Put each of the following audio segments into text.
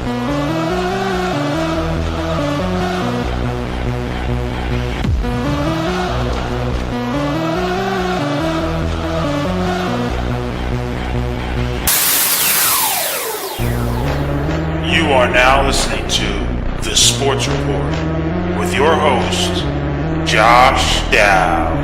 You are now listening to The Sports Report with your host, Josh Dow.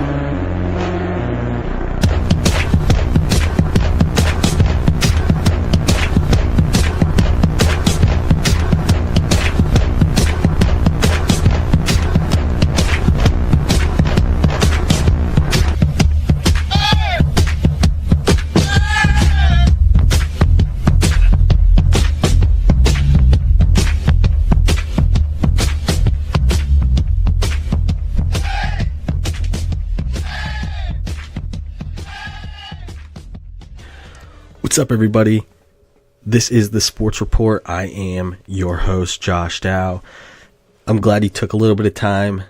What's up, everybody? This is the Sports Report. I am your host, Josh Dow. I'm glad you took a little bit of time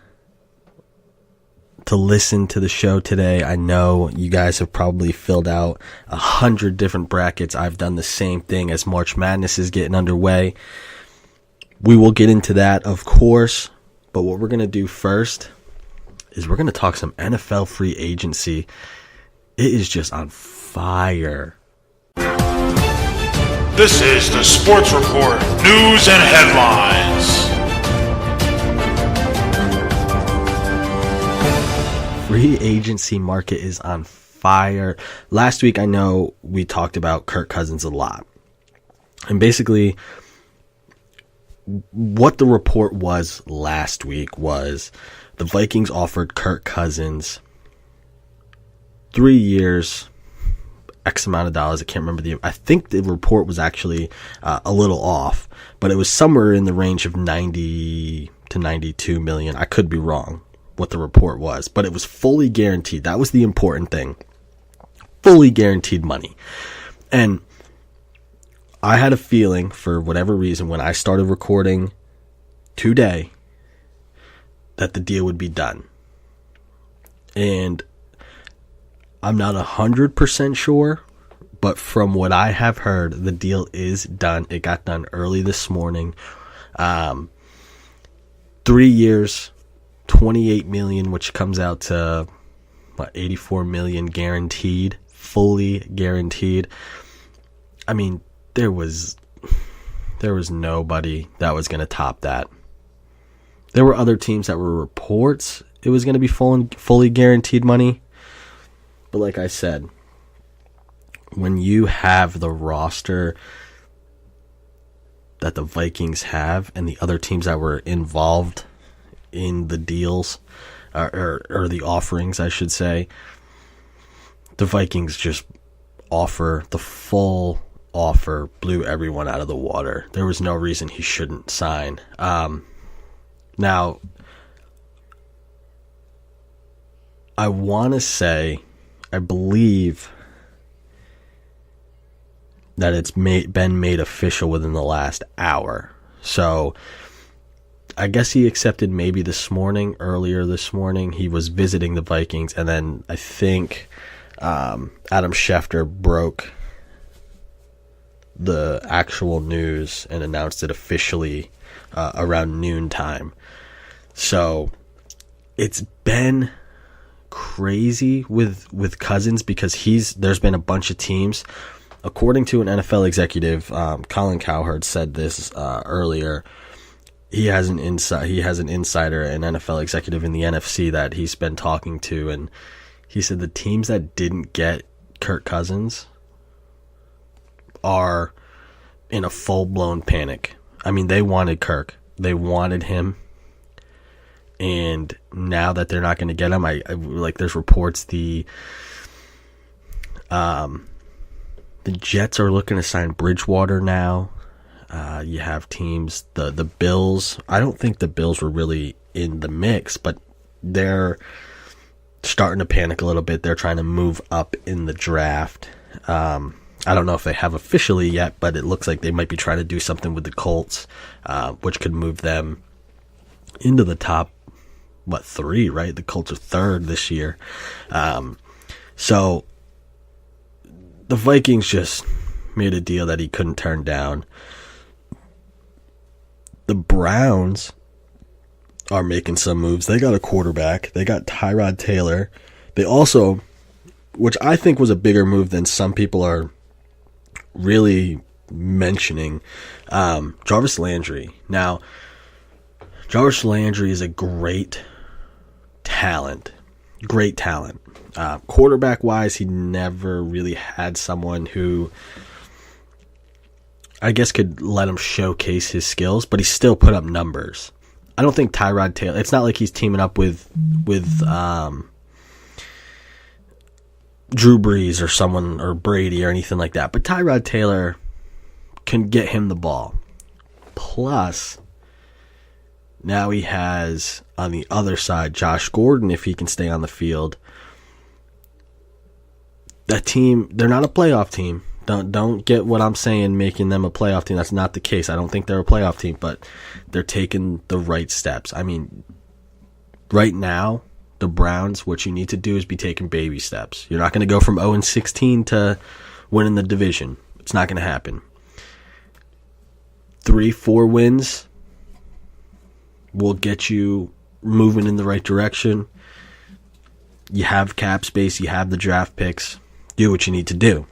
to listen to the show today. I know you guys have probably filled out 100 different brackets. I've done the same thing as March Madness is getting underway. We will get into that, of course, but what we're going to do first is we're going to talk some NFL free agency. It is just on fire. This is the Sports Report News and Headlines. Free agency market is on fire. Last week, I know we talked about Kirk Cousins a lot. And basically, what the report was last week was the Vikings offered Kirk Cousins 3 years, X amount of dollars. I can't remember I think the report was actually a little off, but it was somewhere in the range of 90 to 92 million. I could be wrong what the report was, but it was fully guaranteed. That was the important thing. Fully guaranteed money. And I had a feeling, for whatever reason, when I started recording today, that the deal would be done. And I'm not 100% sure, but from what I have heard, the deal is done. It got done early this morning. 3 years, $28 million, which comes out to $84 million guaranteed, fully guaranteed. I mean, there was nobody that was going to top that. There were other teams that were reports it was going to be fully guaranteed money. But like I said, when you have the roster that the Vikings have and the other teams that were involved in the deals, or the offerings, I should say, the Vikings just the full offer blew everyone out of the water. There was no reason he shouldn't sign. Now, I want to say, I believe that it's been made official within the last hour. So I guess he accepted maybe earlier this morning. He was visiting the Vikings, and then I think Adam Schefter broke the actual news and announced it officially around noontime. So it's been crazy with Cousins because there's been a bunch of teams. According to an NFL executive, Colin Cowherd said this earlier. He has an insider, an NFL executive in the NFC that he's been talking to, and he said the teams that didn't get Kirk Cousins are in a full-blown panic. I mean, they wanted Kirk. They wanted him. And now that they're not going to get him, I like, there's reports the Jets are looking to sign Bridgewater now. You have teams, the Bills. I don't think the Bills were really in the mix, but they're starting to panic a little bit. They're trying to move up in the draft. I don't know if they have officially yet, but it looks like they might be trying to do something with the Colts, which could move them into the top, 3, right? The Colts are 3rd this year. So the Vikings just made a deal that he couldn't turn down. The Browns are making some moves. They got a quarterback. They got Tyrod Taylor. They also, which I think was a bigger move than some people are really mentioning, Jarvis Landry. Now, Jarvis Landry is a great talent. Great talent. Quarterback-wise, he never really had someone who I guess could let him showcase his skills, but he still put up numbers. I don't think Tyrod Taylor, it's not like he's teaming up with Drew Brees or someone or Brady or anything like that, but Tyrod Taylor can get him the ball. Plus, now he has on the other side Josh Gordon if he can stay on the field. That team, they're not a playoff team. Don't get what I'm saying, making them a playoff team. That's not the case. I don't think they're a playoff team, but they're taking the right steps. I mean, right now, the Browns, what you need to do is be taking baby steps. You're not going to go from 0-16 to winning the division. It's not going to happen. 3-4 wins will get you moving in the right direction. You have cap space. You have the draft picks. Do what you need to do.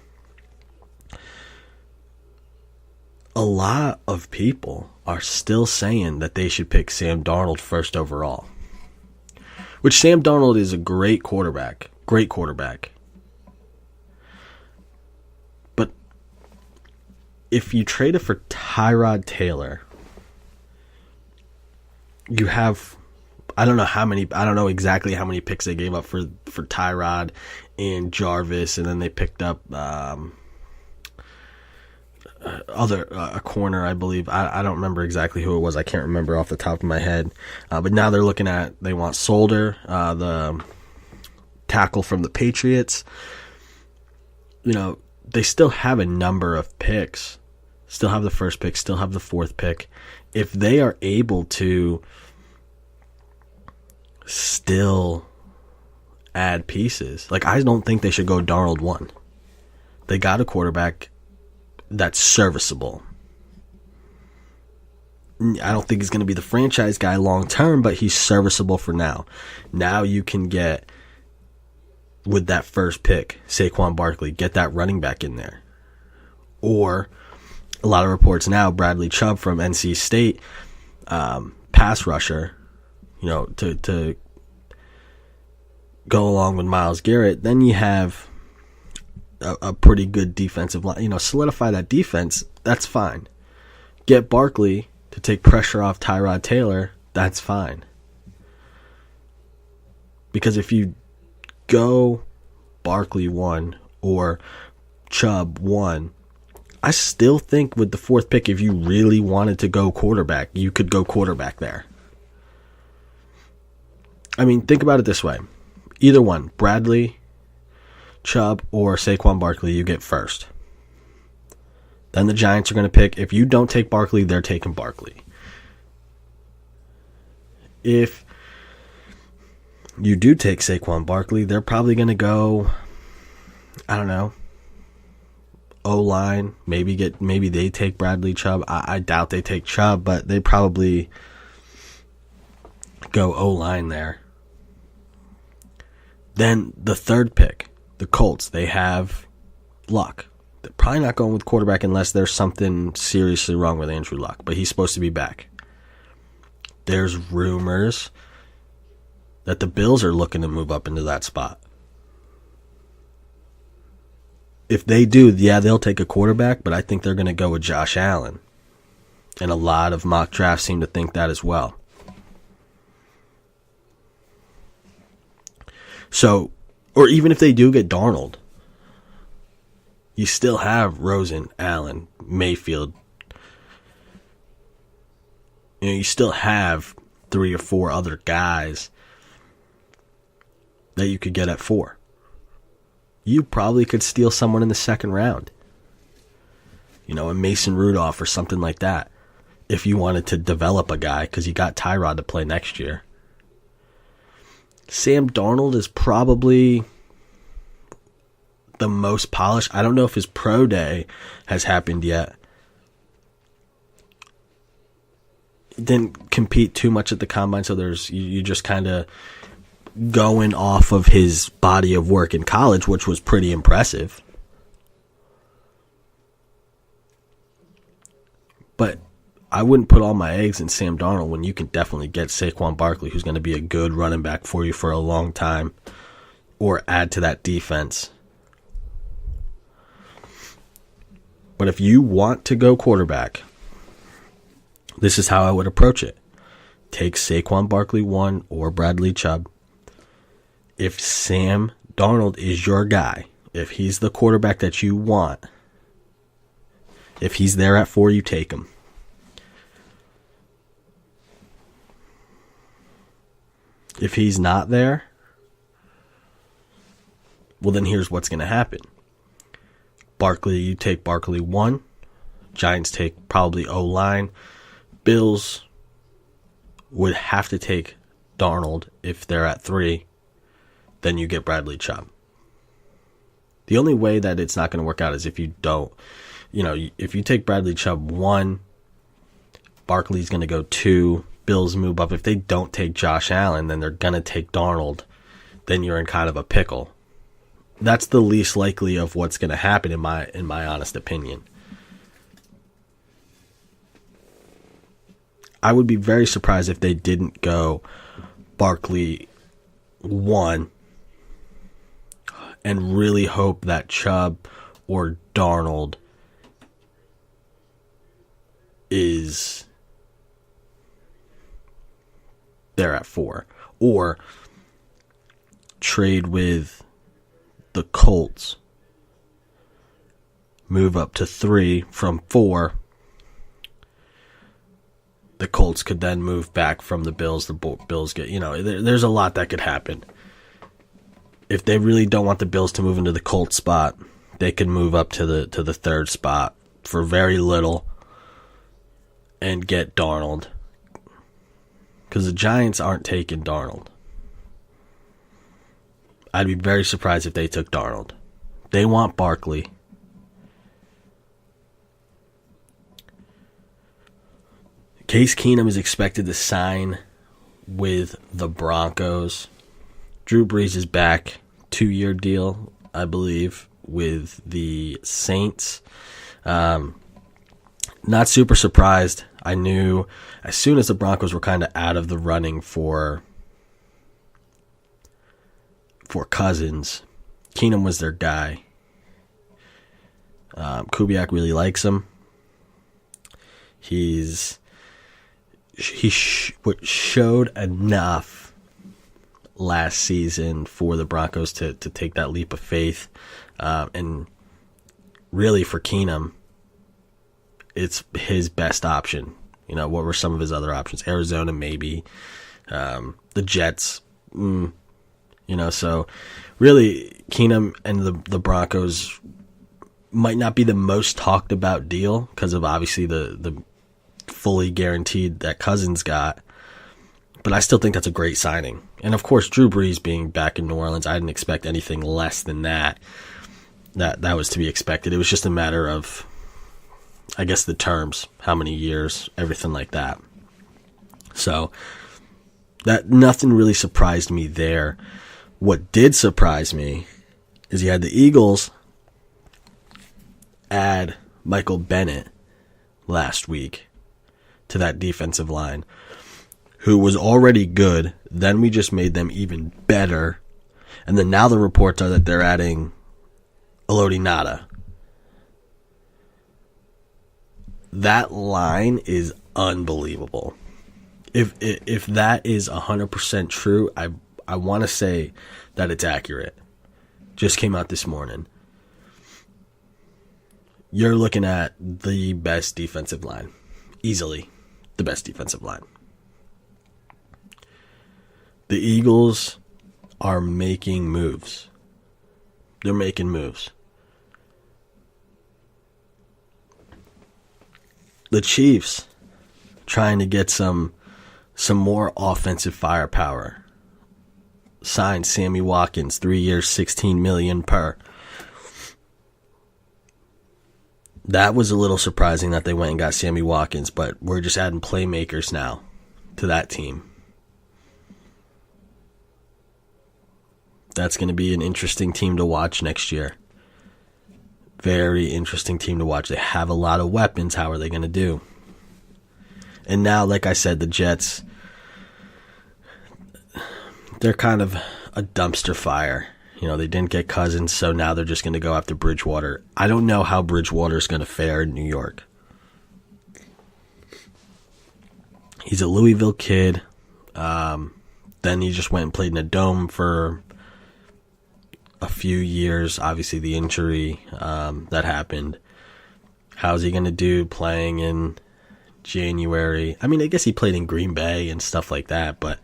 A lot of people are still saying that they should pick Sam Darnold first overall. Which Sam Darnold is a great quarterback. Great quarterback. But if you trade it for Tyrod Taylor, you have, I don't know exactly how many picks they gave up for Tyrod and Jarvis, and then they picked up a corner, I believe. I don't remember exactly who it was. I can't remember off the top of my head. But now they're looking at, they want Solder, the tackle from the Patriots. You know, they still have a number of picks. Still have the first pick, still have the fourth pick. If they are able to still add pieces, like, I don't think they should go Darnold 1. They got a quarterback that's serviceable. I don't think he's going to be the franchise guy long term, but he's serviceable for now. Now you can get, with that first pick, Saquon Barkley, get that running back in there. Or, a lot of reports now, Bradley Chubb from NC State, pass rusher, you know, to go along with Myles Garrett. Then you have a pretty good defensive line. You know, solidify that defense, that's fine. Get Barkley to take pressure off Tyrod Taylor, that's fine. Because if you go Barkley 1 or Chubb 1, I still think with the fourth pick, if you really wanted to go quarterback, you could go quarterback there. I mean, think about it this way. Either one, Bradley, Chubb, or Saquon Barkley, you get first. Then the Giants are going to pick. If you don't take Barkley, they're taking Barkley. If you do take Saquon Barkley, they're probably going to go, I don't know, O-line. Maybe they take Bradley Chubb. I doubt they take Chubb, but they probably go O-line there. Then the third pick, the Colts, they have Luck. They're probably not going with quarterback unless there's something seriously wrong with Andrew Luck, but he's supposed to be back. There's rumors that the Bills are looking to move up into that spot. If they do, yeah, they'll take a quarterback, but I think they're going to go with Josh Allen. And a lot of mock drafts seem to think that as well. So, or even if they do get Darnold, you still have Rosen, Allen, Mayfield. You know, you still have 3 or 4 other guys that you could get at 4. You probably could steal someone in the second round. You know, a Mason Rudolph or something like that. If you wanted to develop a guy, because you got Tyrod to play next year. Sam Darnold is probably the most polished. I don't know if his pro day has happened yet. didn't compete too much at the combine, so you just kind of going off of his body of work in college, which was pretty impressive. But I wouldn't put all my eggs in Sam Darnold when you can definitely get Saquon Barkley, who's going to be a good running back for you for a long time, or add to that defense. But if you want to go quarterback, this is how I would approach it. Take Saquon Barkley 1 or Bradley Chubb. If Sam Darnold is your guy, if he's the quarterback that you want, if he's there at 4, you take him. If he's not there, well, then here's what's going to happen. Barkley, you take Barkley 1. Giants take probably O-line. Bills would have to take Darnold if they're at 3. Then you get Bradley Chubb. The only way that it's not going to work out is if you don't, if you take Bradley Chubb 1, Barkley's going to go 2, Bills move up. If they don't take Josh Allen, then they're going to take Darnold. Then you're in kind of a pickle. That's the least likely of what's going to happen in my honest opinion. I would be very surprised if they didn't go Barkley 1 and really hope that Chubb or Darnold is there at 4. Or trade with the Colts, move up to 3 from 4. The Colts could then move back from the Bills. The Bills get, there's a lot that could happen. If they really don't want the Bills to move into the Colts spot, they could move up to the 3rd spot for very little and get Darnold. Because the Giants aren't taking Darnold. I'd be very surprised if they took Darnold. They want Barkley. Case Keenum is expected to sign with the Broncos. Drew Brees is back. 2-year deal, I believe, with the Saints. Not super surprised. I knew as soon as the Broncos were kind of out of the running for Cousins, Keenum was their guy. Kubiak really likes him. He showed enough last season for the Broncos to take that leap of faith. And really for Keenum, it's his best option. What were some of his other options? Arizona, maybe. The Jets. So really Keenum and the Broncos might not be the most talked about deal because of obviously the fully guaranteed that Cousins got. But I still think that's a great signing. And of course, Drew Brees being back in New Orleans, I didn't expect anything less than that. That was to be expected. It was just a matter of, I guess, the terms, how many years, everything like that. So that nothing really surprised me there. What did surprise me is you had the Eagles add Michael Bennett last week to that defensive line, who was already good. Then we just made them even better. And then now the reports are that they're adding Elodie Nada. That line is unbelievable. If that is 100% true, I want to say that it's accurate. Just came out this morning. You're looking at the best defensive line. Easily the best defensive line. The Eagles are making moves. They're making moves. The Chiefs trying to get some more offensive firepower. Signed Sammy Watkins, 3 years, $16 million per. That was a little surprising that they went and got Sammy Watkins, but we're just adding playmakers now to that team. That's going to be an interesting team to watch next year. Very interesting team to watch. They have a lot of weapons. How are they going to do? And now, like I said, the Jets, they're kind of a dumpster fire. You know, they didn't get Cousins, so now they're just going to go after Bridgewater. I don't know how Bridgewater is going to fare in New York. He's a Louisville kid. Then he just went and played in a dome for a few years. Obviously, the injury that happened. How's he going to do playing in January? I mean, I guess he played in Green Bay and stuff like that, but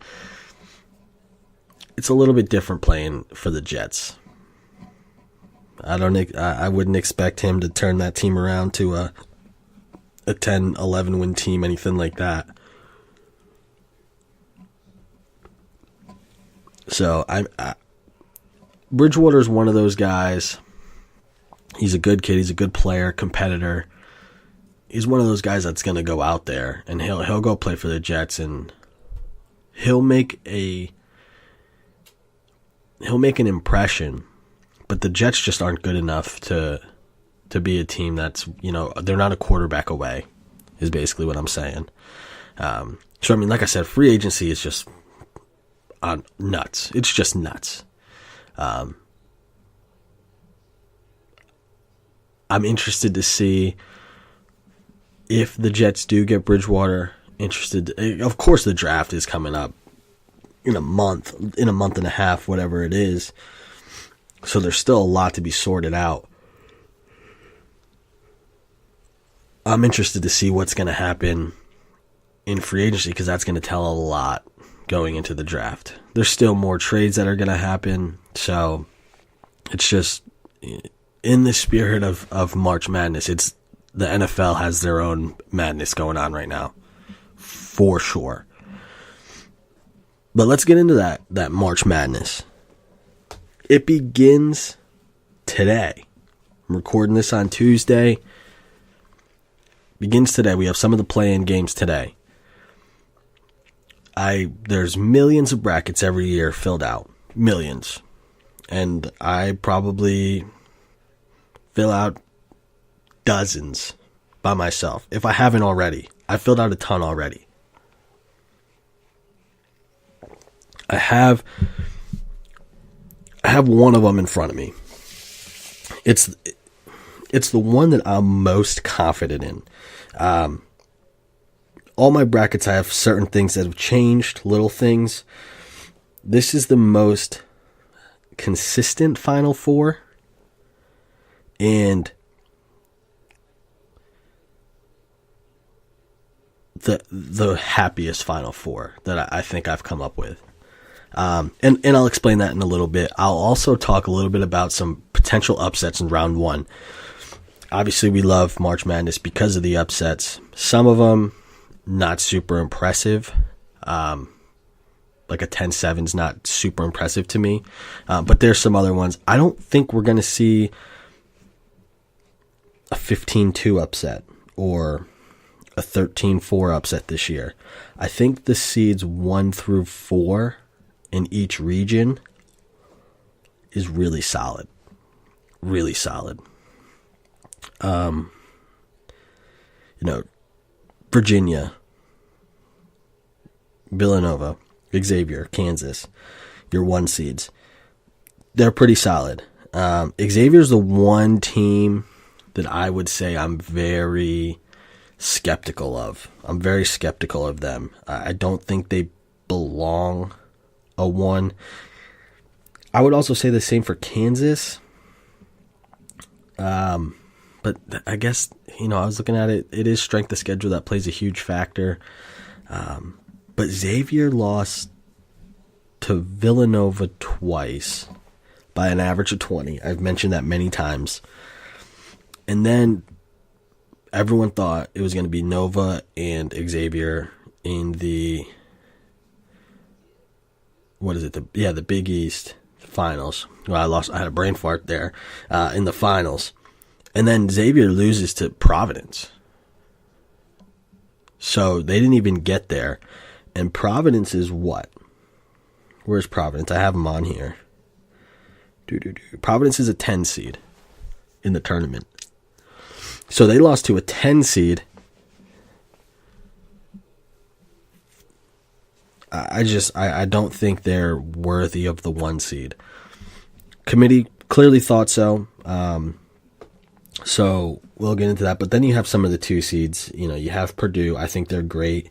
it's a little bit different playing for the Jets. I wouldn't expect him to turn that team around to a 10-11 win team, anything like that. So Bridgewater's one of those guys. He's a good kid. He's a good player, competitor. He's one of those guys that's going to go out there and he'll go play for the Jets, and he'll make an impression. But the Jets just aren't good enough to be a team that's, you know, they're not a quarterback away, is basically what I'm saying. So I mean, like I said, free agency is just nuts. It's just nuts. I'm interested to see if the Jets do get Bridgewater. Of course, the draft is coming up in a month and a half, whatever it is. So there's still a lot to be sorted out. I'm interested to see what's going to happen in free agency, because that's going to tell a lot going into the draft. There's still more trades that are going to happen. So it's just in the spirit of March Madness. It's the NFL has their own madness going on right now, for sure. But let's get into that March Madness. It begins today. I'm recording this on Tuesday. Begins today. We have some of the play-in games today. There's millions of brackets every year filled out. Millions. And I probably fill out dozens by myself. If I haven't already. I filled out a ton already. I have one of them in front of me. It's the one that I'm most confident in. All my brackets, I have certain things that have changed, little things. This is the most consistent Final Four, and the happiest Final Four that I think I've come up with. And I'll explain that in a little bit. I'll also talk a little bit about some potential upsets in round one. Obviously, we love March Madness because of the upsets. Some of them not super impressive. Like a 10-7 is not super impressive to me. But there's some other ones. I don't think we're going to see a 15-2 upset or a 13-4 upset this year. I think the seeds 1 through 4 in each region is really solid. Really solid. Virginia, Villanova, Xavier, Kansas, your 1 seeds. They're pretty solid. Xavier's the one team that I would say I'm very skeptical of. I'm very skeptical of them. I don't think they belong a 1. I would also say the same for Kansas. But I guess, I was looking at it. It is strength of schedule that plays a huge factor. But Xavier lost to Villanova twice by an average of 20. I've mentioned that many times. And then everyone thought it was going to be Nova and Xavier in the, the Big East finals. Well, I had a brain fart there, in the finals. And then Xavier loses to Providence. So they didn't even get there. And Providence is what? Where's Providence? I have them on here. Providence is a 10 seed in the tournament. So they lost to a 10 seed. I don't think they're worthy of the 1 seed. Committee clearly thought so. So we'll get into that. But then you have some of the 2 seeds. You know, you have Purdue. I think they're great.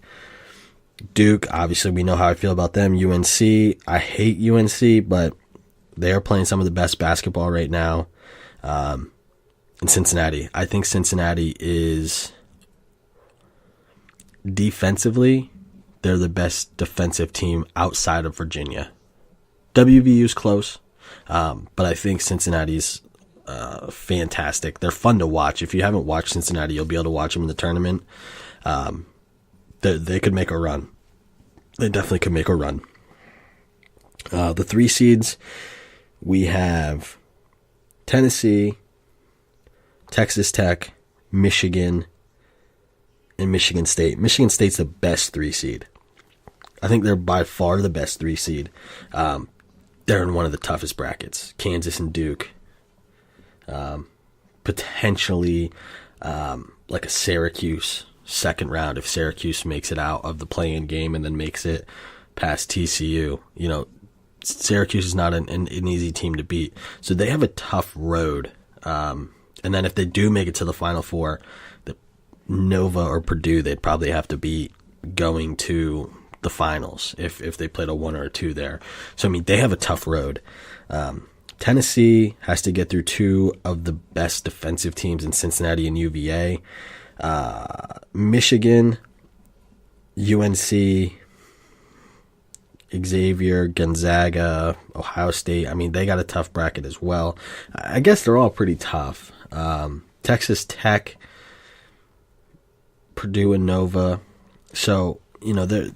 Duke, obviously we know how I feel about them. UNC, I hate UNC, but they are playing some of the best basketball right now. And Cincinnati. I think Cincinnati is defensively, they're the best defensive team outside of Virginia. WVU's close, but I think Cincinnati's fantastic. They're fun to watch. If you haven't watched Cincinnati, you'll be able to watch them in the tournament. They could make a run. They definitely could make a run. The 3 seeds, we have Tennessee, Texas Tech, Michigan, and Michigan State. Michigan State's the best 3 seed. I think they're by far the best 3 seed. They're in one of the toughest brackets. Kansas and Duke. Potentially like a Syracuse second round if Syracuse makes it out of the play-in game and then makes it past TCU. You know, Syracuse is not an easy team to beat. So they have a tough road. And then if they do make it to the Final Four, the Nova or Purdue, they'd probably have to be going to the finals if they played a 1 or a 2 there. So, I mean, they have a tough road. Tennessee has to get through 2 of the best defensive teams in Cincinnati and UVA. Michigan, UNC, Xavier, Gonzaga, Ohio State. I mean, they got a tough bracket as well. I guess they're all pretty tough. Texas Tech, Purdue, and Nova. So, you know, the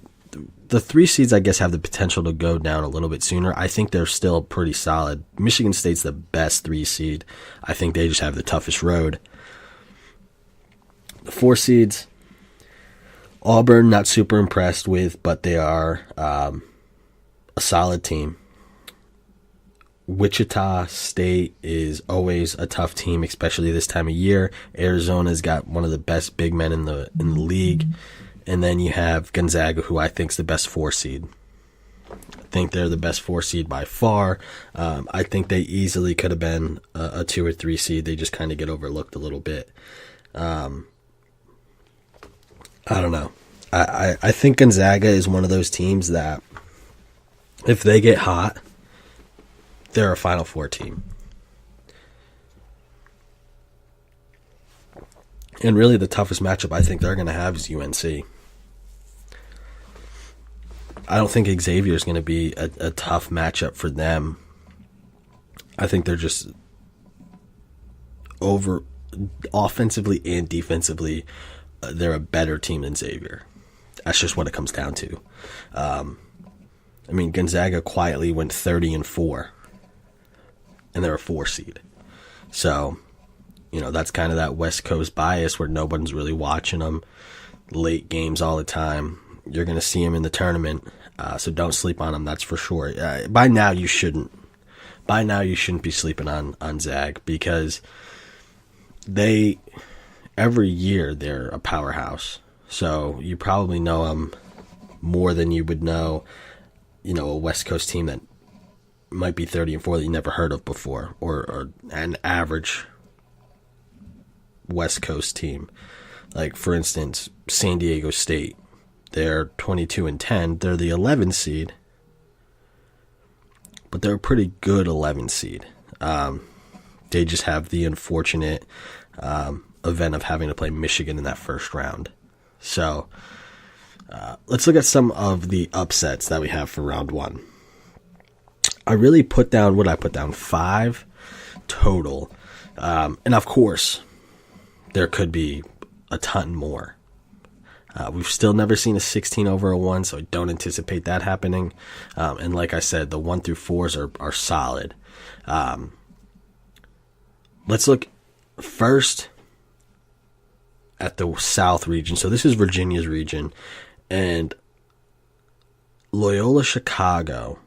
3 seeds, I guess, have the potential to go down a little bit sooner. I think they're still pretty solid. Michigan State's the best 3 seed. I think they just have the toughest road. The 4 seeds, Auburn, not super impressed with, but they are a solid team. Wichita State is always a tough team, especially this time of year. Arizona's got one of the best big men in the league. And then you have Gonzaga, who I think is the best 4 seed. I think they're the best 4 seed by far. I think they easily could have been a 2 or 3 seed. They just kind of get overlooked a little bit. I don't know. I think Gonzaga is one of those teams that if they get hot, they're a Final Four team. And really the toughest matchup I think they're going to have is UNC. I don't think Xavier is going to be a tough matchup for them. I think they're just over offensively and defensively, they're a better team than Xavier. That's just what it comes down to. I mean, Gonzaga quietly went 30-4, and they're a 4 seed. So, you know, that's kind of that West Coast bias where nobody's really watching them. Late games all the time. You're going to see them in the tournament, so don't sleep on them, that's for sure. By now, you shouldn't. By now, you shouldn't be sleeping on Zag because every year they're a powerhouse. So you probably know them more than you would know, you know, a West Coast team that might be 30-4 that you never heard of before, or an average West Coast team. Like, for instance, San Diego State. They're 22-10. They're the 11 seed, but they're a pretty good 11 seed. They just have the unfortunate event of having to play Michigan in that first round. So let's look at some of the upsets that we have for round 1. I really put down, 5 total. And of course, there could be a ton more. We've still never seen a 16 over a 1, so I don't anticipate that happening. And like I said, the 1 through 4s are solid. Let's look first at the South region. So this is Virginia's region. And Loyola Chicago,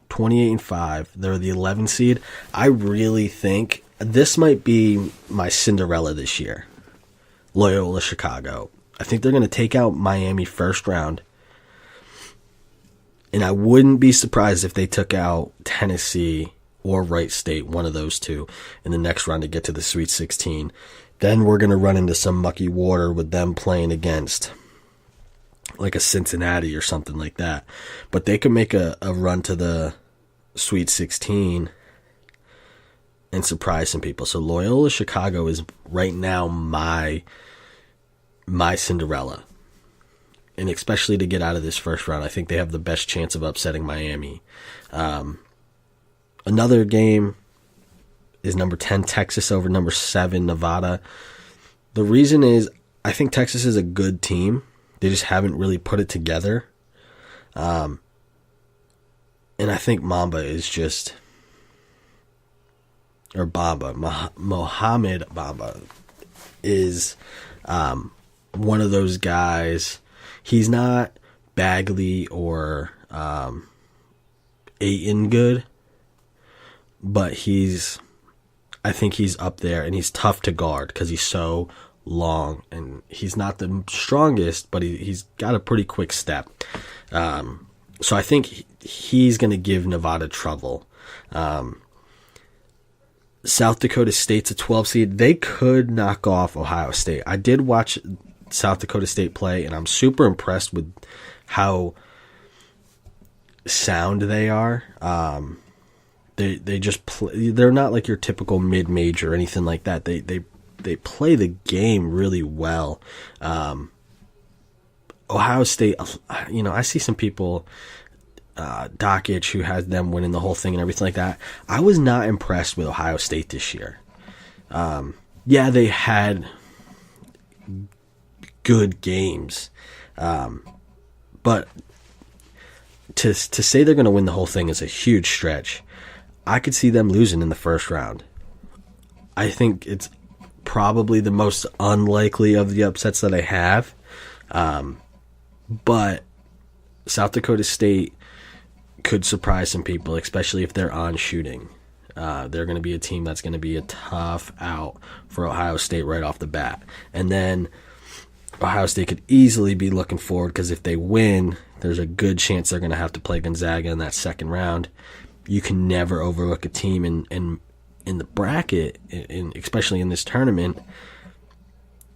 28-5. They're the 11 seed. I really think this might be my Cinderella this year. Loyola Chicago. I think they're going to take out Miami first round. And I wouldn't be surprised if they took out Tennessee or Wright State, one of those two, in the next round to get to the Sweet 16. Then we're going to run into some mucky water with them playing against like a Cincinnati or something like that. But they could make a run to the Sweet 16 and surprise some people. So Loyola Chicago is right now my Cinderella. And especially to get out of this first round, I think they have the best chance of upsetting Miami. Another game is number 10 Texas over number 7 Nevada. The reason is I think Texas is a good team. They just haven't really put it together. And I think Mamba is just, or Bamba, Mohamed Bamba is one of those guys. He's not Bagley or Ayton good, but I think he's up there, and he's tough to guard because he's so long, and he's not the strongest, but he's got a pretty quick step. So I think he's going to give Nevada trouble. South Dakota State's a 12 seed. They could knock off Ohio State. I did watch South Dakota State play, and I'm super impressed with how sound they are. They just play. They're not like your typical mid-major or anything like that. They play the game really well. Ohio State, I see some people, Dockich, who has them winning the whole thing and everything like that. I was not impressed with Ohio State this year. Yeah, they had good games, but to say they're going to win the whole thing is a huge stretch. I could see them losing in the first round. I think it's probably the most unlikely of the upsets that I have. But South Dakota State could surprise some people, especially if they're on shooting. They're going to be a team that's going to be a tough out for Ohio State right off the bat. And then Ohio State could easily be looking forward, because if they win, there's a good chance they're going to have to play Gonzaga in that second round. You can never overlook a team in the bracket, especially in this tournament.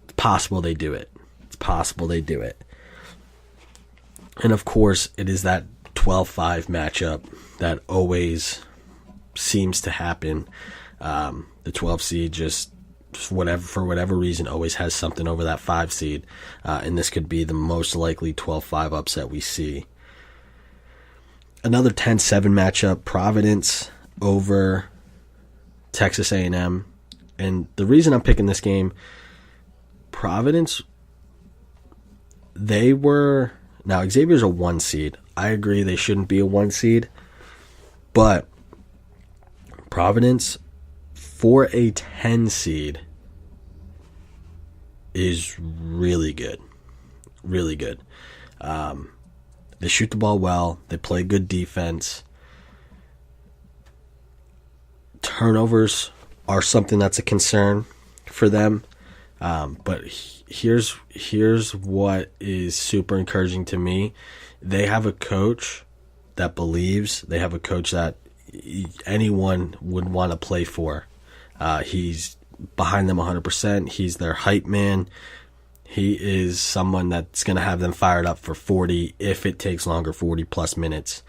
It's possible they do it. And of course, it is that 12-5 matchup that always seems to happen. The 12 seed just for whatever reason always has something over that 5 seed, and this could be the most likely 12-5 upset we see. Another 10-7 matchup, Providence over Texas A&M. And the reason I'm picking this game, Providence, now Xavier's a 1 seed. I agree they shouldn't be a 1 seed, but Providence for a 10 seed is really good. Really good. They shoot the ball well. They play good defense. Turnovers are something that's a concern for them. But here's what is super encouraging to me. They have a coach that believes. They have a coach that anyone would want to play for. He's behind them 100%. He's their hype man. He is someone that's going to have them fired up for 40, if it takes longer, 40-plus minutes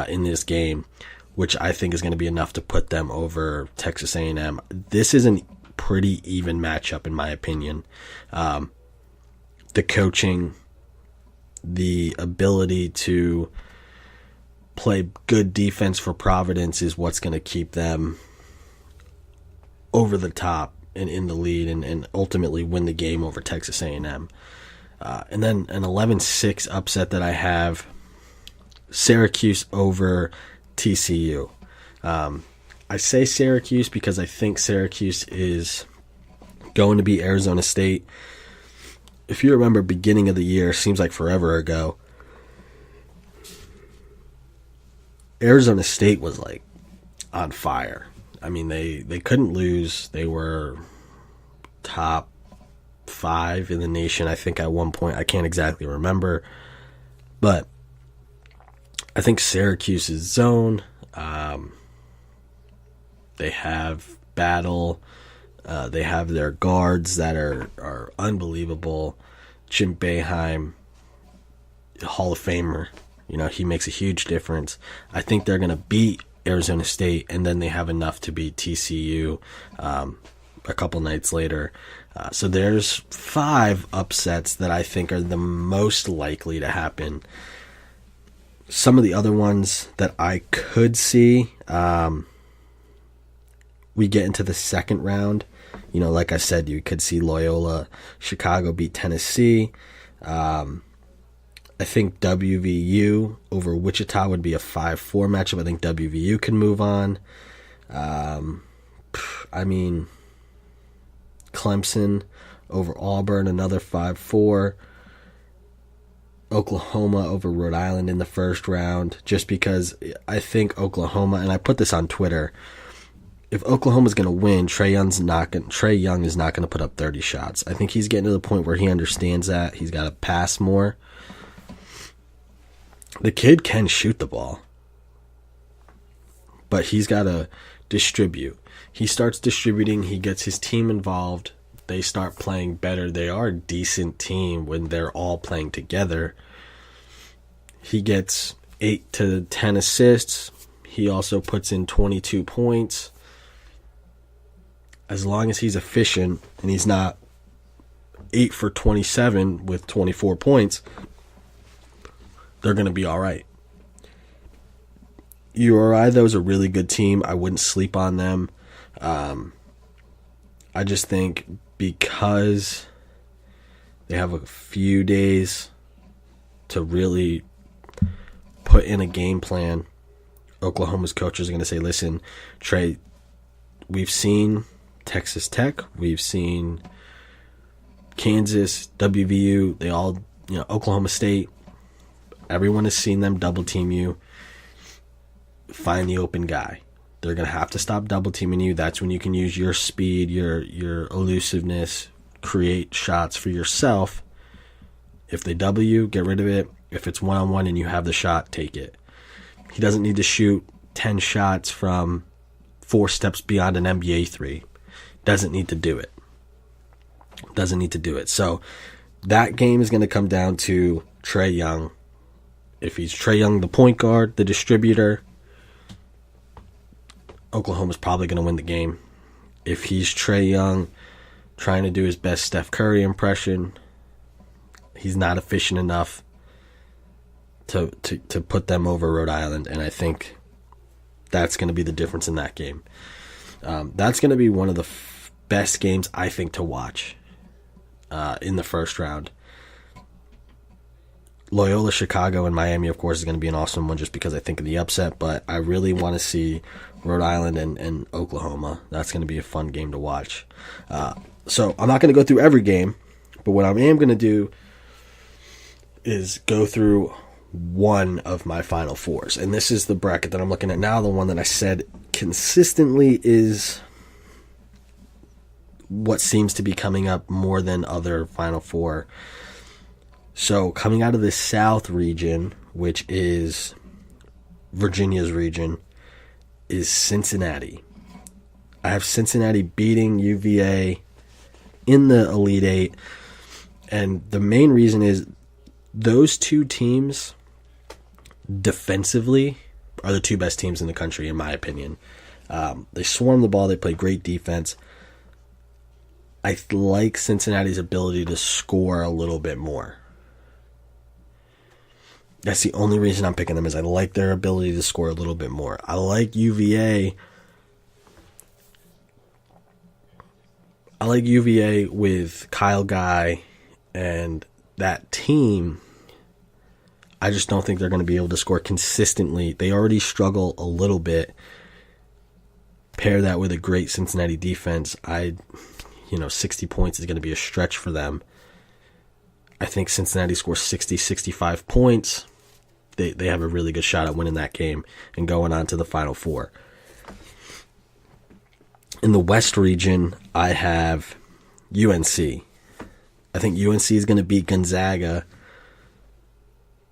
in this game, which I think is going to be enough to put them over Texas A&M. This is a pretty even matchup, in my opinion. The coaching, the ability to play good defense for Providence is what's going to keep them over the top and in the lead, and ultimately win the game over Texas A&M. And then an 11-6 upset that I have, Syracuse over TCU. I say Syracuse because I think Syracuse is going to beat Arizona State. If you remember, beginning of the year, seems like forever ago, Arizona State was like on fire. I mean, they couldn't lose. They were top 5 in the nation, I think, at one point. I can't exactly remember. But I think Syracuse's zone, they have Battle. They have their guards that are unbelievable. Jim Boeheim, Hall of Famer. You know, he makes a huge difference. I think they're going to beat Arizona State, and then they have enough to beat TCU a couple nights later. So there's 5 upsets that I think are the most likely to happen. Some of the other ones that I could see, we get into the second round. You know, like I said, you could see Loyola Chicago beat Tennessee. I think WVU over Wichita would be a 5-4 matchup. I think WVU can move on. I mean, Clemson over Auburn, another 5-4. Oklahoma over Rhode Island in the first round, just because I think Oklahoma, and I put this on Twitter, if Oklahoma's going to win, Trae Young is not going to put up 30 shots. I think he's getting to the point where he understands that. He's got to pass more. The kid can shoot the ball, but he's got to distribute. He starts distributing. He gets his team involved. They start playing better. They are a decent team when they're all playing together. He gets 8 to 10 assists. He also puts in 22 points. As long as he's efficient and he's not 8 for 27 with 24 points, they're going to be all right. URI, though, is a really good team. I wouldn't sleep on them. I just think because they have a few days to really put in a game plan, Oklahoma's coaches are going to say, listen, Trey, we've seen Texas Tech, we've seen Kansas, WVU, they all, Oklahoma State, everyone has seen them double team you. Find the open guy. They're going to have to stop double teaming you. That's when you can use your speed, your elusiveness, create shots for yourself. If they double you, get rid of it. If it's one-on-one and you have the shot, take it. He doesn't need to shoot 10 shots from 4 steps beyond an NBA 3. Doesn't need to do it. So that game is going to come down to Trae Young. If he's Trae Young, the point guard, the distributor, Oklahoma's probably going to win the game. If he's Trae Young trying to do his best Steph Curry impression, he's not efficient enough to put them over Rhode Island, and I think that's going to be the difference in that game. That's going to be one of the best games, I think, to watch in the first round. Loyola Chicago and Miami, of course, is going to be an awesome one just because I think of the upset, but I really want to see Rhode Island and Oklahoma. That's going to be a fun game to watch. So I'm not going to go through every game, but what I am going to do is go through one of my Final Fours. And this is the bracket that I'm looking at now, the one that I said consistently is what seems to be coming up more than other Final Four. So coming out of the South region, which is Virginia's region, is Cincinnati. I have Cincinnati beating UVA in the Elite Eight. And the main reason is those two teams defensively are the 2 best teams in the country, in my opinion. They swarm the ball. They play great defense. I like Cincinnati's ability to score a little bit more. That's the only reason I'm picking them, is I like their ability to score a little bit more. I like UVA. I like UVA with Kyle Guy and that team. I just don't think they're going to be able to score consistently. They already struggle a little bit. Pair that with a great Cincinnati defense. 60 points is going to be a stretch for them. I think Cincinnati scores 60, 65 points. They have a really good shot at winning that game and going on to the Final Four. In the West region, I have UNC. I think UNC is going to beat Gonzaga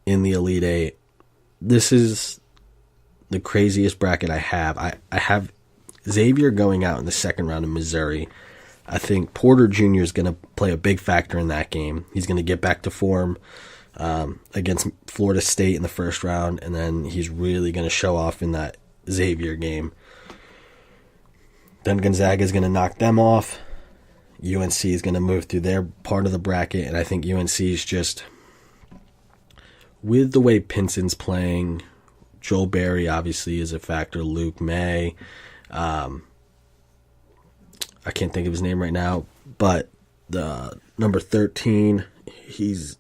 in the Elite Eight. This is the craziest bracket I have. I have Xavier going out in the second round in Missouri. I think Porter Jr. is going to play a big factor in that game. He's going to get back to form against Florida State in the first round, and then he's really going to show off in that Xavier game. Then Gonzaga is going to knock them off. UNC is going to move through their part of the bracket, and I think UNC is just, with the way Pinson's playing, Joel Berry obviously is a factor, Luke May, I can't think of his name right now, but the number 13, he's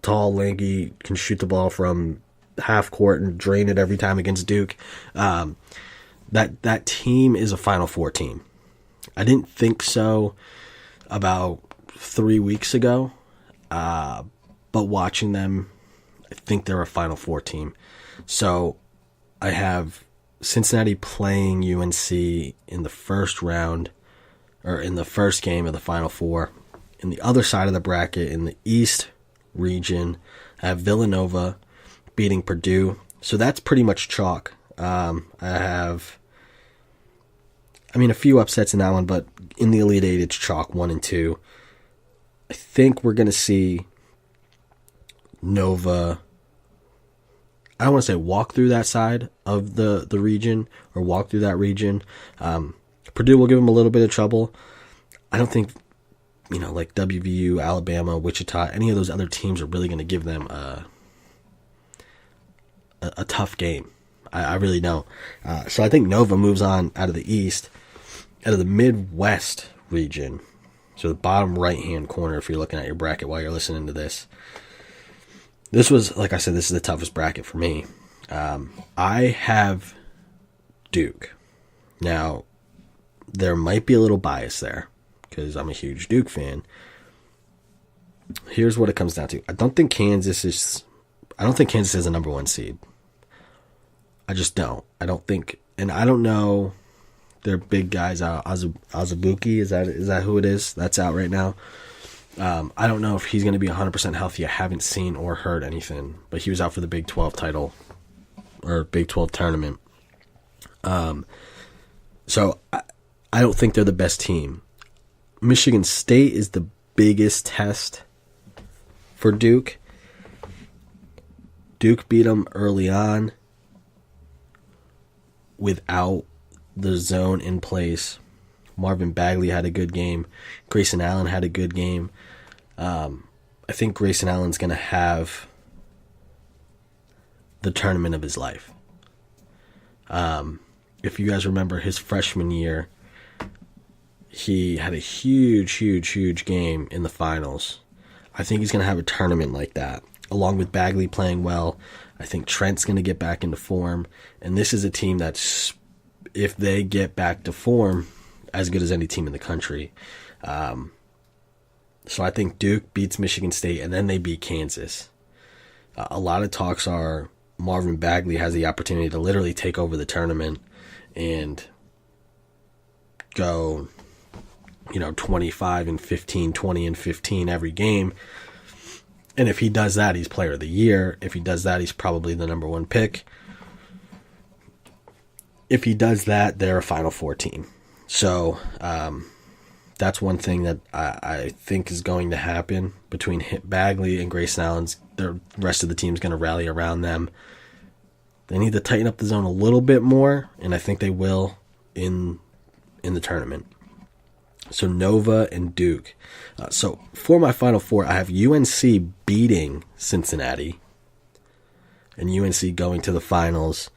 tall, lanky, can shoot the ball from half court and drain it every time against Duke. That team is a Final Four team. I didn't think so about 3 weeks ago, but watching them, I think they're a Final Four team. So I have Cincinnati playing UNC in the first round, or in the first game of the Final Four. In the other side of the bracket, in the East region, I have Villanova beating Purdue. So that's pretty much chalk. I have, a few upsets in that one, but in the Elite Eight, it's chalk 1 and 2. I think we're going to see Nova, I don't want to say walk through that side of the region, or walk through that region. Purdue will give them a little bit of trouble. I don't think, like WVU, Alabama, Wichita, any of those other teams are really going to give them a tough game. I really don't. So I think Nova moves on out of the East, out of the Midwest region. So the bottom right-hand corner, if you're looking at your bracket while you're listening to this. This was, like I said, this is the toughest bracket for me. I have Duke. Now, there might be a little bias there because I'm a huge Duke fan. Here's what it comes down to. I don't think Kansas is a number 1 seed. I just don't. I don't think, and I don't know their big guys out. Azubuike, is that who it is? That's out right now. I don't know if he's going to be 100% healthy. I haven't seen or heard anything, but he was out for the Big 12 title, or Big 12 tournament. So I don't think they're the best team. Michigan State is the biggest test for Duke. Duke beat them early on without the zone in place. Marvin Bagley had a good game. Grayson Allen had a good game. I think Grayson Allen's going to have the tournament of his life. If you guys remember his freshman year, he had a huge game in the finals. I think he's going to have a tournament like that. Along with Bagley playing well, I think Trent's going to get back into form. And this is a team that's, if they get back to form, as good as any team in the country. So I think Duke beats Michigan State, and then they beat Kansas. A lot of talks are Marvin Bagley has the opportunity to literally take over the tournament and go 25 and 15, 20 and 15 every game. And if he does that, he's player of the year. If he does that, he's probably the number 1 pick. If he does that, they're a Final Four team. So that's one thing that I think is going to happen between Bagley and Grayson Allen. The rest of the team's going to rally around them. They need to tighten up the zone a little bit more, and I think they will in the tournament. So Nova and Duke. So for my Final Four, I have UNC beating Cincinnati and UNC going to the finals.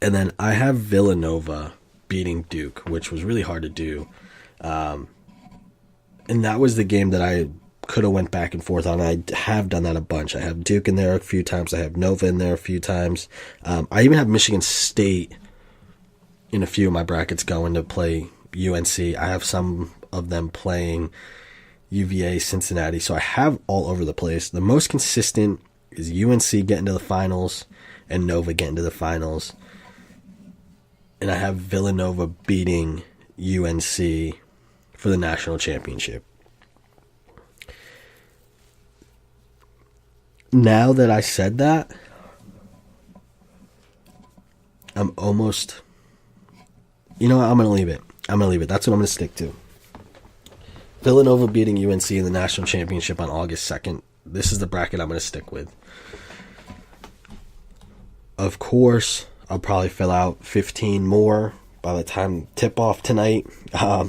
And then I have Villanova beating Duke, which was really hard to do. And that was the game that I could have went back and forth on. I have done that a bunch. I have Duke in there a few times. I have Nova in there a few times. I even have Michigan State in a few of my brackets going to play UNC. I have some of them playing UVA, Cincinnati. So I have all over the place. The most consistent is UNC getting to the finals and Nova getting to the finals. And I have Villanova beating UNC for the national championship. Now that I said that, I'm almost... You know what? I'm going to leave it. That's what I'm going to stick to. Villanova beating UNC in the national championship on August 2nd. This is the bracket I'm going to stick with. Of course, I'll probably fill out 15 more by the time tip-off tonight.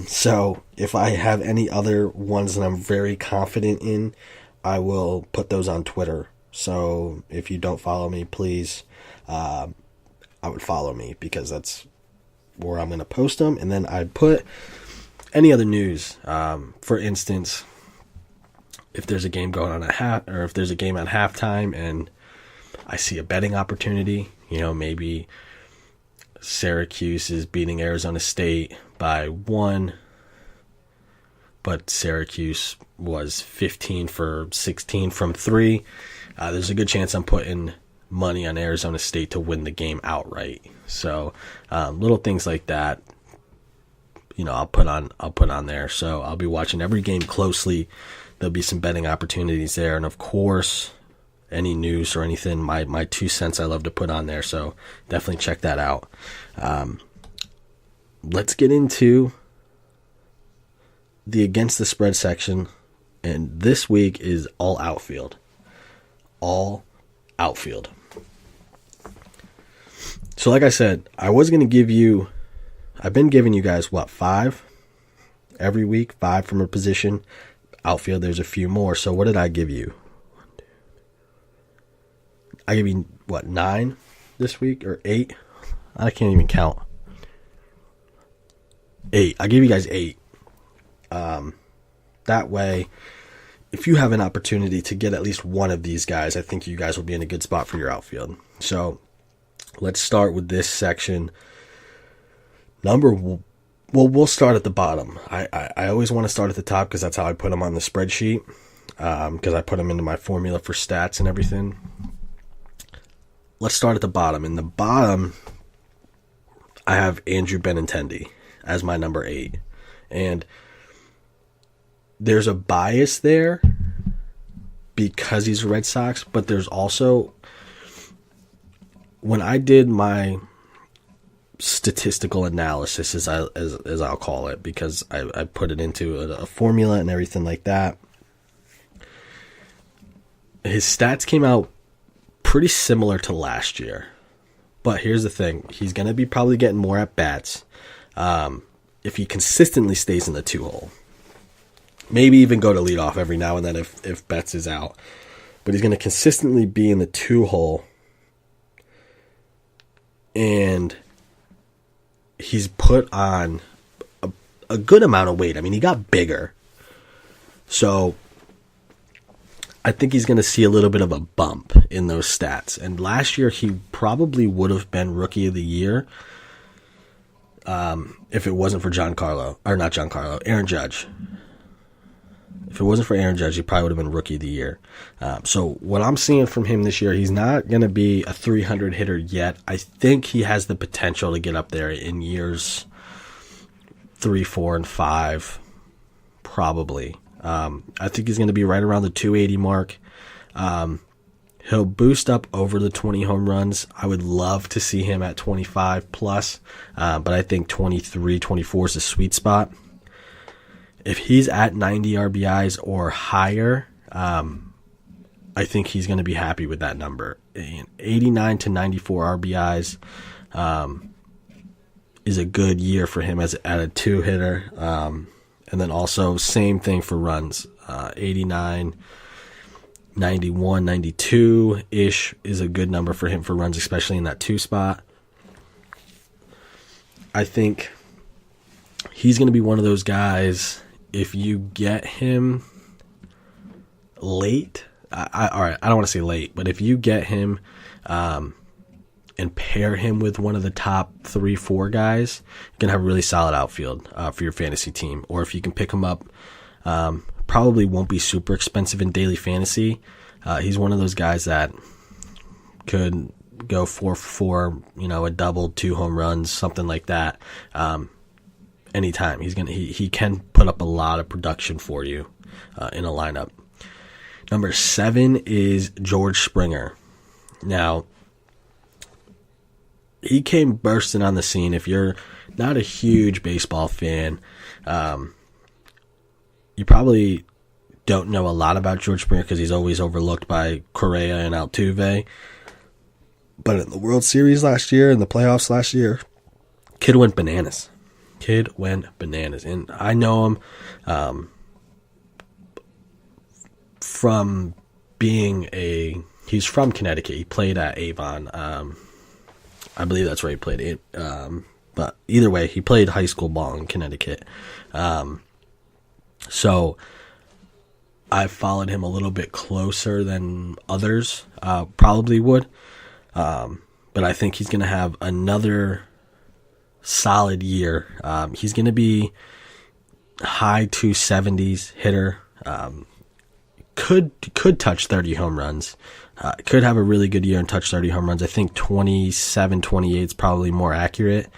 So if I have any other ones that I'm very confident in, I will put those on Twitter. So if you don't follow me, please, I would follow me because that's where I'm going to post them. And then I'd put any other news. For instance, if there's a game going on if there's a game at halftime and I see a betting opportunity, maybe Syracuse is beating Arizona State by 1, but Syracuse was 15 for 16 from 3. There's a good chance I'm putting money on Arizona State to win the game outright. So little things like that, I'll put on there. So I'll be watching every game closely. There'll be some betting opportunities there, and of course, any news or anything, my 2 cents I love to put on there. So definitely check that out. Let's get into the against the spread section, and this week is all outfield. All outfield. So like I said, I've been giving you guys, 5? Every week, 5 from a position. Outfield, there's a few more. So what did I give you? I give you, 9 this week? Or 8? I can't even count. 8. I gave you guys 8. That way, if you have an opportunity to get at least one of these guys, I think you guys will be in a good spot for your outfield. So let's start with this section. We'll start at the bottom. I always want to start at the top because that's how I put them on the spreadsheet, because I put them into my formula for stats and everything. Let's start at the bottom. In the bottom, I have Andrew Benintendi as my number 8. And there's a bias there because he's a Red Sox, but there's also, when I did my statistical analysis, as I'll call it, because I put it into a formula and everything like that, his stats came out pretty similar to last year. But here's the thing. He's going to be probably getting more at-bats if he consistently stays in the 2-hole. Maybe even go to leadoff every now and then if Betts is out. But he's going to consistently be in the 2-hole. And he's put on a good amount of weight. I mean, he got bigger. So I think he's going to see a little bit of a bump in those stats. And last year, he probably would have been Rookie of the Year if it wasn't for Aaron Judge. If it wasn't for Aaron Judge, he probably would have been Rookie of the Year. So what I'm seeing from him this year, he's not going to be a 300 hitter yet. I think he has the potential to get up there in years 3, 4, and 5, probably. I think he's going to be right around the 280 mark. He'll boost up over the 20 home runs. I would love to see him at 25 plus, but I think 23, 24 is a sweet spot. If he's at 90 RBIs or higher, I think he's going to be happy with that number. 89 to 94 RBIs is a good year for him at a 2-hitter. And then also same thing for runs. 89, 91, 92-ish is a good number for him for runs, especially in that 2 spot. I think he's going to be one of those guys, if you get him late, all right, I don't want to say late, but if you get him and pair him with one of the top 3-4 guys, you're going to have a really solid outfield for your fantasy team. Or if you can pick him up, probably won't be super expensive in daily fantasy. He's one of those guys that could go 4-for-4, a double, 2 home runs, something like that. Anytime he can put up a lot of production for you in a lineup. Number 7 is George Springer. Now, he came bursting on the scene. If you're not a huge baseball fan, you probably don't know a lot about George Springer because he's always overlooked by Correa and Altuve. But in the World Series last year, in the playoffs last year, kid went bananas. And I know him from being he's from Connecticut. He played at Avon. I believe that's where he played it. But either way, he played high school ball in Connecticut. So I followed him a little bit closer than others probably would. But I think he's going to have another solid year. He's going to be high 270s hitter. Could touch 30 home runs. Could have a really good year and touch 30 home runs. I think 27, 28 is probably more accurate.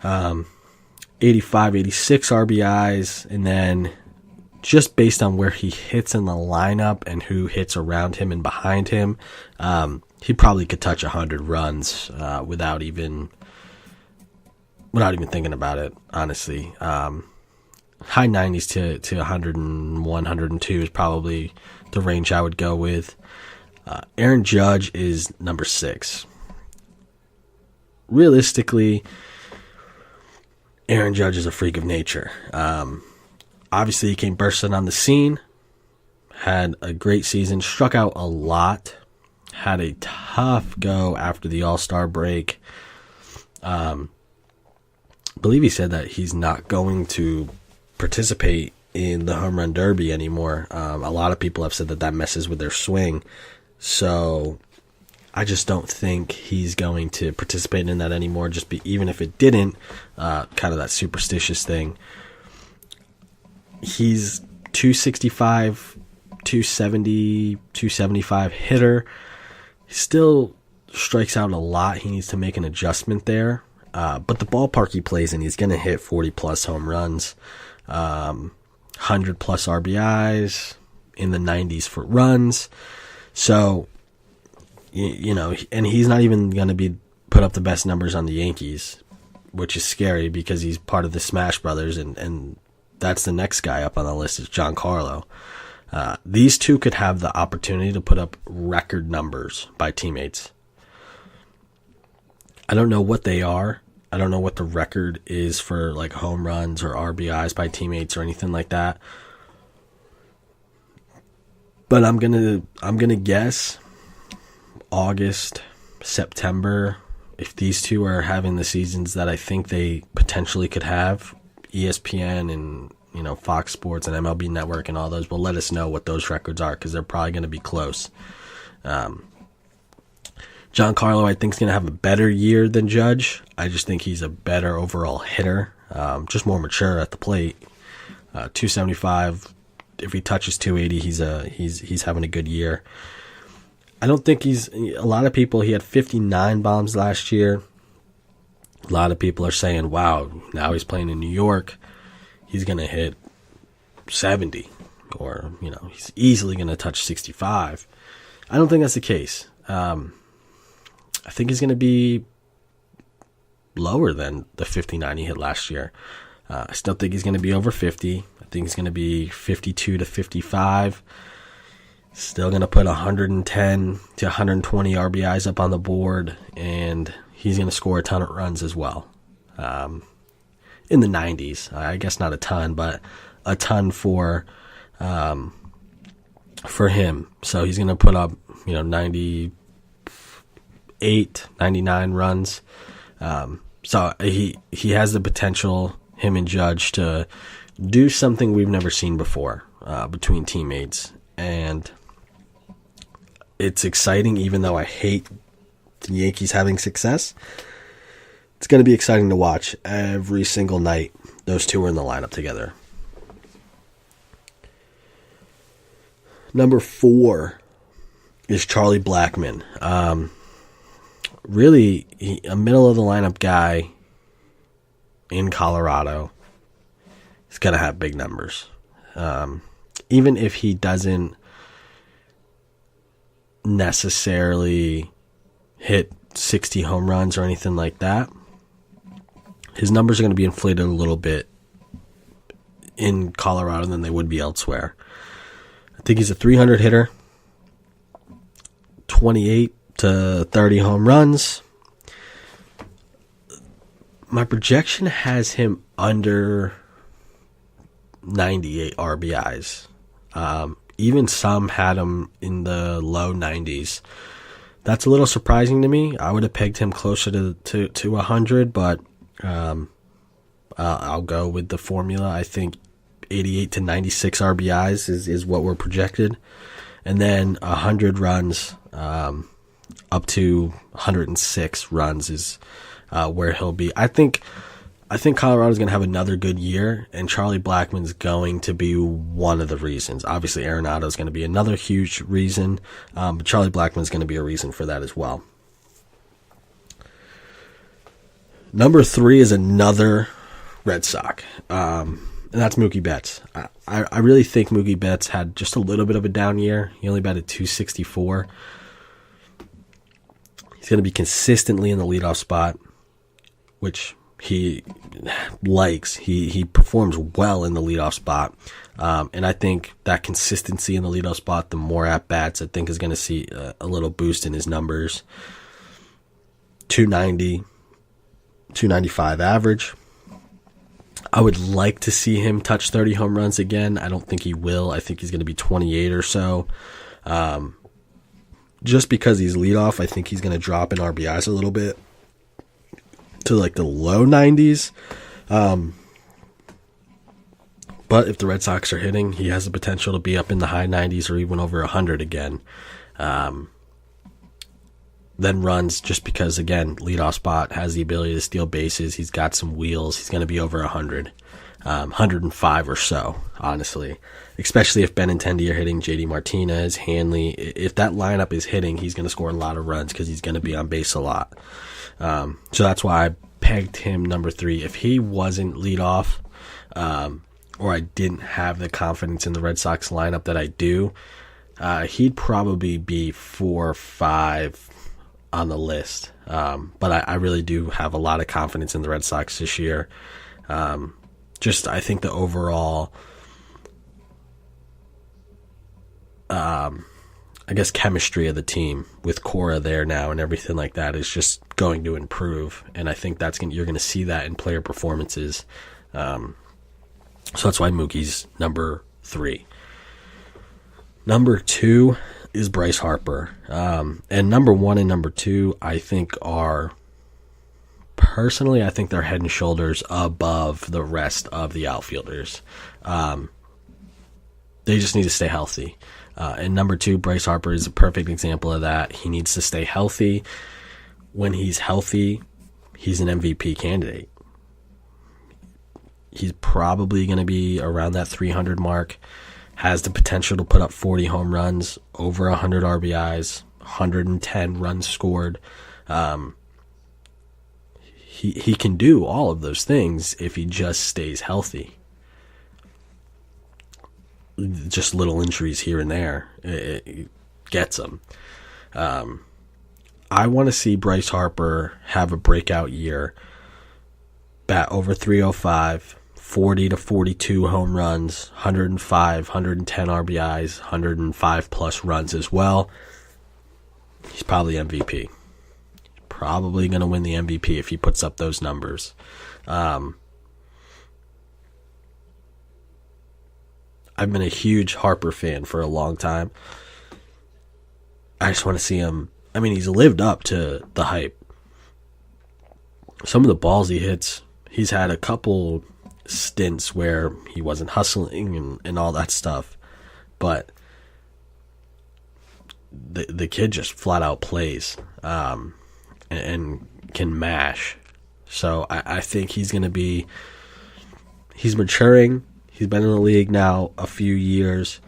85, 86 RBIs. And then just based on where he hits in the lineup and who hits around him and behind him, he probably could touch 100 runs without even thinking about it, honestly. High 90s to 101, 102 is probably the range I would go with. Aaron Judge is number 6. Realistically, Aaron Judge is a freak of nature. Obviously, he came bursting on the scene, had a great season, struck out a lot, had a tough go after the All-Star break. I believe he said that he's not going to participate in the home run derby anymore. A lot of people have said that messes with their swing. So I just don't think he's going to participate in that anymore. Even if it didn't, kind of that superstitious thing. He's 265, 270, 275 hitter. He still strikes out a lot. He needs to make an adjustment there. But the ballpark he plays in, he's going to hit 40-plus home runs, 100-plus RBIs, in the 90s for runs. So, and he's not even going to put up the best numbers on the Yankees, which is scary because he's part of the Smash Brothers, and that's the next guy up on the list is Giancarlo. These two could have the opportunity to put up record numbers by teammates. I don't know what they are. I don't know what the record is for like home runs or RBIs by teammates or anything like that. But I'm gonna guess August, September, if these two are having the seasons that I think they potentially could have. ESPN and Fox Sports and MLB Network and all those will let us know what those records are because they're probably going to be close. Giancarlo, I think, is going to have a better year than Judge. I just think he's a better overall hitter, just more mature at the plate. 275. If he touches 280, he's having a good year. I don't think a lot of people, he had 59 bombs last year. A lot of people are saying, wow, now he's playing in New York. He's going to hit 70 or, he's easily going to touch 65. I don't think that's the case. I think he's going to be lower than the 59 he hit last year. I still think he's going to be over 50. I think he's going to be 52 to 55. Still going to put 110 to 120 RBIs up on the board, and he's going to score a ton of runs as well. In the 90s. I guess not a ton, but a ton for him. So he's going to put up, 98, 99 runs. So he has the potential, him and Judge, to do something we've never seen before between teammates. And it's exciting, even though I hate the Yankees having success. It's going to be exciting to watch every single night. Those two are in the lineup together. Number 4 is Charlie Blackmon. Really, a middle-of-the-lineup guy in Colorado. He's going to have big numbers. Even if he doesn't necessarily hit 60 home runs or anything like that, his numbers are going to be inflated a little bit in Colorado than they would be elsewhere. I think he's a 300 hitter, 28 to 30 home runs. My projection has him under 98 RBIs. Even some had him in the low 90s. That's a little surprising to me. I would have pegged him closer to 100, but I'll go with the formula. I think 88 to 96 RBIs is what we're projected. And then 100 runs up to 106 runs is where he'll be. I think Colorado's going to have another good year, and Charlie Blackmon's going to be one of the reasons. Obviously, Arenado's going to be another huge reason, but Charlie Blackmon's going to be a reason for that as well. Number 3 is another Red Sox, and that's Mookie Betts. I really think Mookie Betts had just a little bit of a down year. He only batted .264. He's going to be consistently in the leadoff spot, which he likes. He performs well in the leadoff spot. And I think that consistency in the leadoff spot, the more at-bats, I think is going to see a little boost in his numbers. 290, 295 average. I would like to see him touch 30 home runs again. I don't think he will. I think he's going to be 28 or so. Just because he's leadoff, I think he's going to drop in RBIs a little bit to like the low 90s. But if the Red Sox are hitting, he has the potential to be up in the high 90s or even over 100 again. Then runs, just because, again, leadoff spot, has the ability to steal bases. He's got some wheels. He's going to be over 100. 105 or so, honestly. Especially if Benintendi are hitting, JD Martinez, Hanley. If that lineup is hitting, he's going to score a lot of runs because he's going to be on base a lot. So that's why I pegged him number 3. If he wasn't leadoff, or I didn't have the confidence in the Red Sox lineup that I do, he'd probably be 4 or 5 on the list. But I really do have a lot of confidence in the Red Sox this year. I think the overall, chemistry of the team with Cora there now and everything like that is just going to improve. And I think you're going to see that in player performances. So that's why Mookie's number 3. Number 2 is Bryce Harper. And number 1 and number 2, I think they're head and shoulders above the rest of the outfielders. They just need to stay healthy. And number 2, Bryce Harper is a perfect example of that. He needs to stay healthy. When he's healthy, he's an MVP candidate. He's probably going to be around that 300 mark. Has the potential to put up 40 home runs, over 100 RBIs, 110 runs scored. He can do all of those things if he just stays healthy. Just little injuries here and there, it gets him. I want to see Bryce Harper have a breakout year, bat over 305, 40 to 42 home runs, 105, 110 RBIs, 105 plus runs as well. He's probably MVP. Probably going to win the MVP if he puts up those numbers. I've been a huge Harper fan for a long time. I just want to see him. I mean, he's lived up to the hype. Some of the balls he hits, he's had a couple stints where he wasn't hustling and all that stuff. But the kid just flat out plays. and can mash. So I think he's maturing. He's been in the league now a few years.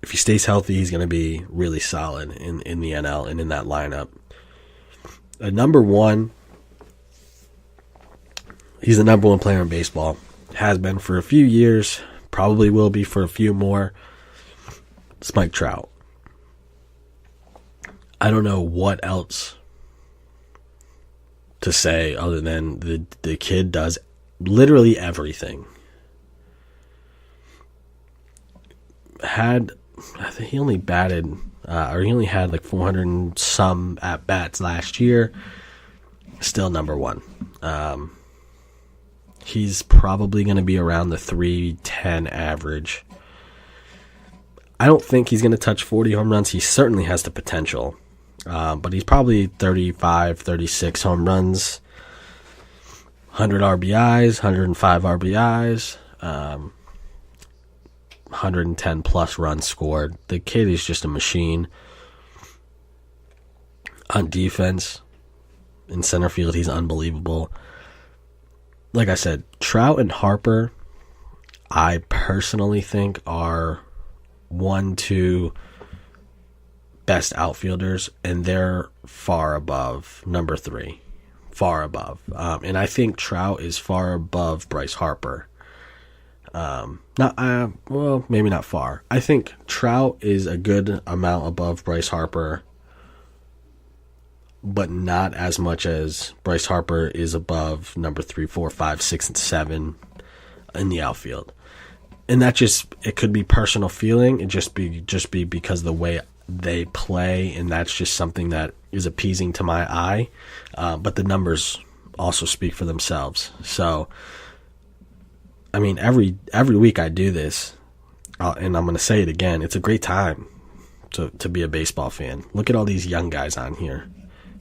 If he stays healthy, he's going to be really solid in the NL and in that lineup. Number one, he's the number one player in baseball. Has been for a few years. Probably will be for a few more. It's Mike Trout. I don't know what else to say other than the kid does literally everything. I think he only batted, or he only had like 400 and some at bats last year. Still number one. He's probably going to be around the 310 average. I don't think he's going to touch 40 home runs. He certainly has the potential. But he's probably 35, 36 home runs, 100 RBIs, 105 RBIs, 110 plus runs scored. The kid is just a machine. On defense, in center field, he's unbelievable. Like I said, Trout and Harper, I personally think are 1-2 best outfielders, and they're far above number 3. Far above. And I think Trout is far above Bryce Harper. Maybe not far. I think Trout is a good amount above Bryce Harper, but not as much as Bryce Harper is above number 3, 4, 5, 6, and 7 in the outfield. And that it could be personal feeling. It just be because of the way they play, and that's just something that is appeasing to my eye. But the numbers also speak for themselves. So, I mean, every week I do this, and I'm going to say it again. It's a great time to be a baseball fan. Look at all these young guys on here: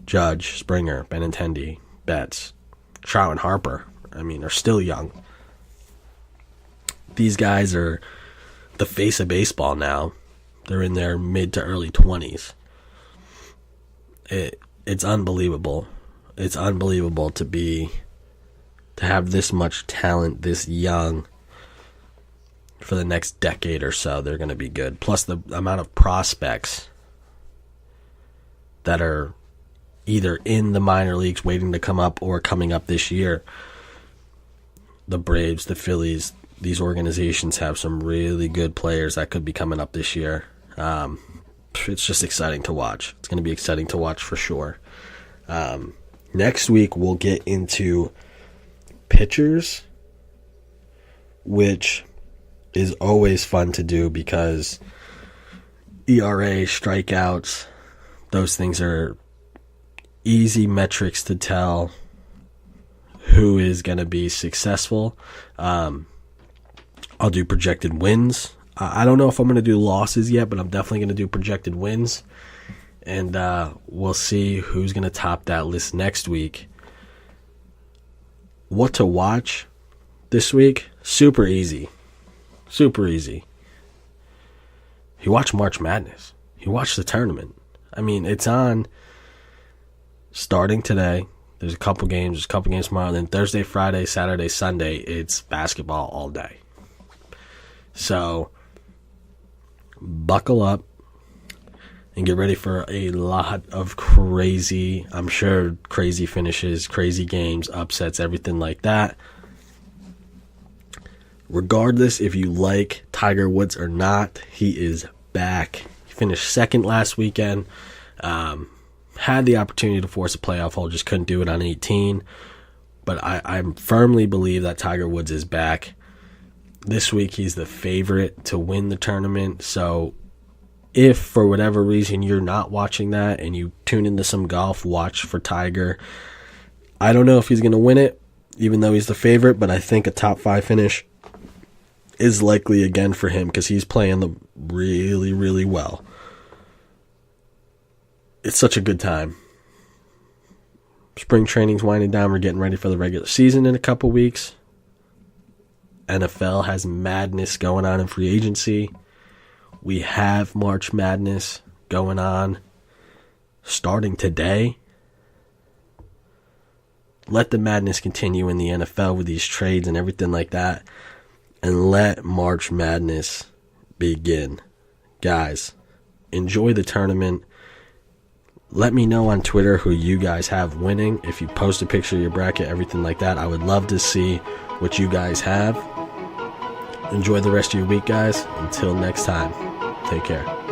Judge, Springer, Benintendi, Betts, Trout, and Harper. I mean, they're still young. These guys are the face of baseball now. They're in their mid to early 20s. It's unbelievable. It's unbelievable to have this much talent this young. For the next decade or so, they're going to be good. Plus the amount of prospects that are either in the minor leagues waiting to come up or coming up this year. The Braves, the Phillies, these organizations have some really good players that could be coming up this year. It's just exciting to watch. It's going to be exciting to watch for sure. Next week, we'll get into pitchers, which is always fun to do because ERA, strikeouts, those things are easy metrics to tell who is going to be successful. I'll do projected wins. I don't know if I'm going to do losses yet, but I'm definitely going to do projected wins. And we'll see who's going to top that list next week. What to watch this week? Super easy. Super easy. You watch March Madness. You watch the tournament. I mean, it's on starting today. There's a couple games tomorrow. Then Thursday, Friday, Saturday, Sunday, it's basketball all day. So, buckle up and get ready for a lot of crazy finishes, crazy games, upsets, everything like that. Regardless if you like Tiger Woods or not, he is back. He finished second last weekend. Had the opportunity to force a playoff hole, just couldn't do it on 18. But I firmly believe that Tiger Woods is back. This week he's the favorite to win the tournament. So if for whatever reason you're not watching that and you tune into some golf, watch for Tiger. I don't know if he's going to win it, even though he's the favorite, but I think a top 5 finish is likely again for him because he's playing really, really well. It's such a good time. Spring training's winding down. We're getting ready for the regular season in a couple weeks. NFL has madness going on in free agency. We have March Madness going on. starting today. Let the madness continue in the NFL with these trades and everything like that. And let March Madness begin. Guys, enjoy the tournament. Let me know on Twitter who you guys have winning. If you post a picture of your bracket, everything like that, I would love to see what you guys have. Enjoy the rest of your week, guys. Until next time, take care.